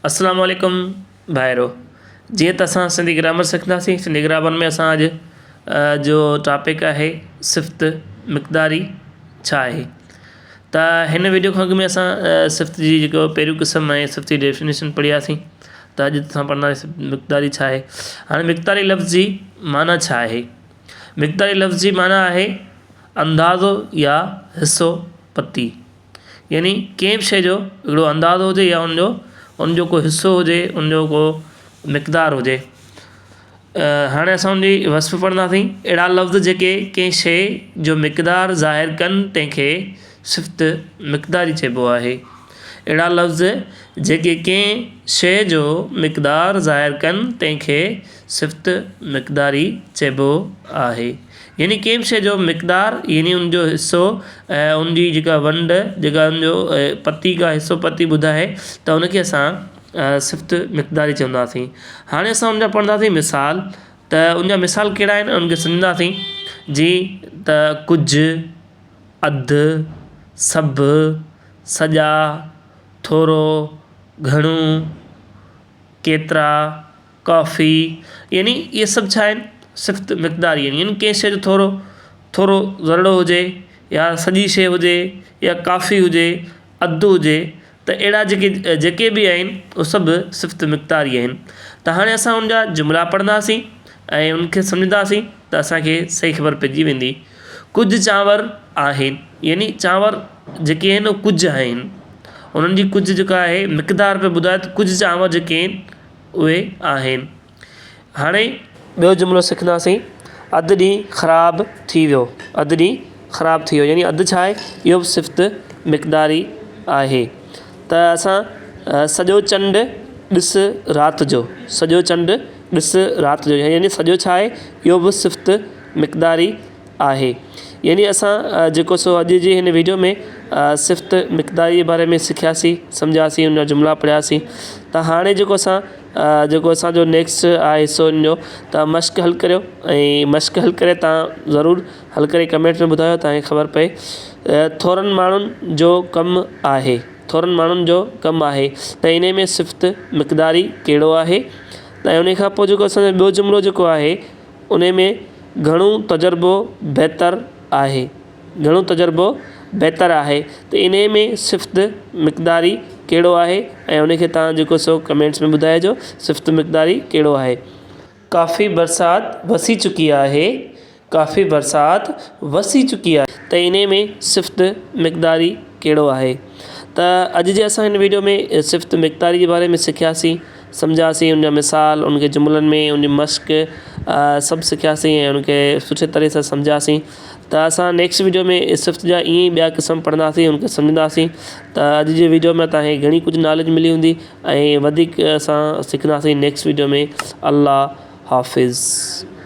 अस्सलाम वालेकुम भाइरो। जी त असां सिंधी ग्रामर सिखंदासीं। सिंधी ग्रामर में असां अॼु जो टॉपिक आहे सिफ़्त मिक़दारी छा आहे। त हिन वीडियो खां अॻु में असां सिफ़्त जी जेको पहिरियों क़िस्म आहे सिफ़्त जी डेफिनेशन पढ़ियासीं। त अॼु असां पढ़ंदासीं मिक़दारी छा आहे। हाणे मिक़दारी लफ़्ज़ जी माना छा आहे। मिक़दारी लफ़्ज़ जी माना आहे अंदाज़ो या हिसो पती, यानी कंहिं बि शइ जो हिकिड़ो अंदाज़ो हुजे या उनजो को हिसो हुजे, उनजो को मिक़दार हुजे। हाणे असां उनजी वस्फ़ पढ़ंदासीं। अहिड़ा लफ़्ज़ जेके कंहिं शइ जो मिक़दार ज़ाहिर कनि तंहिंखे सिफ़्त मिक़दारी चइबो आहे। अहिड़ा लफ़्ज़ जेके कंहिं शइ जो मिक़दार ज़ाहिर कनि तंहिंखे सिफ़्त मिक़दारी चइबो आहे। यानी कंहिं बि शइ जो मिक़दार यानी उनजो हिसो ऐं उनजी जेका वंड जेका उनजो पती का हिसो पती ॿुधाए त उनखे असां सिफ़्त मिक़दारी चवंदासीं। हाणे असां उनजा पढ़ंदासीं मिसाल। त उनजा मिसाल कहिड़ा आहिनि उनखे सम्झंदासीं। जी त कुझु, अधु, सभु, सॼा, थोरो, घणो, केतिरा, काफ़ी, यानी इहे सभु छा आहिनि सिफ़्त मिक़दारी आहिनि। यानी कंहिं शइ जो थोरो ज़रड़ो हुजे या सॼी शइ हुजे या काफ़ी हुजे, अधु हुजे, त अहिड़ा जेके बि आहिनि उहे सभु सिफ़्त मिक़दारी आहिनि। त हाणे असां उनजा जुमिला पढ़ंदासीं ऐं उनखे सम्झंदासीं त असांखे सही ख़बर पइजी वेंदी। कुझु चांवर आहिनि, यानी चांवर जेके आहिनि उहे कुझु आहिनि। उन्हनि जी कुझु जेका आहे मिक़दार पे ॿुधाए त कुझु चांवर जेके आहिनि उहे आहिनि। हाणे ॿियो जुमिलो सिखंदासीं। अधु ॾींहुं ख़राबु थी वियो। अधु ॾींहुं ख़राबु थी वियो यानी अधु छा आहे, इहो बि सिफ़्त मिक़दारी आहे। त असां सॼो चंडु ॾिस राति जो, सॼो चंडु ॾिस राति जो, यानी सॼो छा आहे, इहो बि सिफ़्त मिक़दारी आहे। यानी असां जेको सो अॼु जी हिन वीडियो में सिफ़्त मिक़दारी जे बारे में सिखियासीं, सम्झासीं, उनजा जुमिला पढ़ियासीं। त हाणे जेको असांजो नेक्स्ट आहे हिसो इनजो, त मश्क हल करियो ऐं मश्क हल करे तव्हां ज़रूरु हल करे कमेंट में ॿुधायो तव्हांखे ख़बर पए। थोरनि माण्हुनि जो कमु आहे, थोरनि माण्हुनि जो कमु आहे, त इन में सिफ़्त मिक़दारी कहिड़ो आहे। त उन खां पोइ जेको असांजो ॿियो जुमिलो जेको आहे उन में घणो तजुर्बो बहितर आहे। घणो तजुर्बो बहितर आहे, त इन में सिफ़्त मिक़दारी कहिड़ो आहे ऐं उनखे तव्हां जेको सो कमेंट्स में ॿुधाइजो सिफ़्त मिक़दारी कहिड़ो आहे। काफ़ी बरसाति वसी चुकी आहे, काफ़ी बरसाति वसी चुकी आहे, त इन में सिफ़्त मिक़दारी कहिड़ो आहे। त अॼु जे असां हिन वीडियो में सिफ़्त मिक़दारी जे बारे में सिखियासीं, सम्झासीं, उनजा मिसाल, उनखे जुमिलनि में उनजी मश्क सभु सिखियासीं ऐं उनखे सुठे तरह सां सम्झासीं। त असां नेक्स्ट वीडियो में सिफ़्त जा ईअं ई ॿिया क़िस्म पढ़ंदासीं, उनखे सम्झंदासीं। त अॼु जे वीडियो में तव्हांखे घणी कुझु नॉलेज मिली हूंदी ऐं वधीक असां सिखंदासीं नेक्स्ट वीडियो में। अल्लाह हाफ़िज़।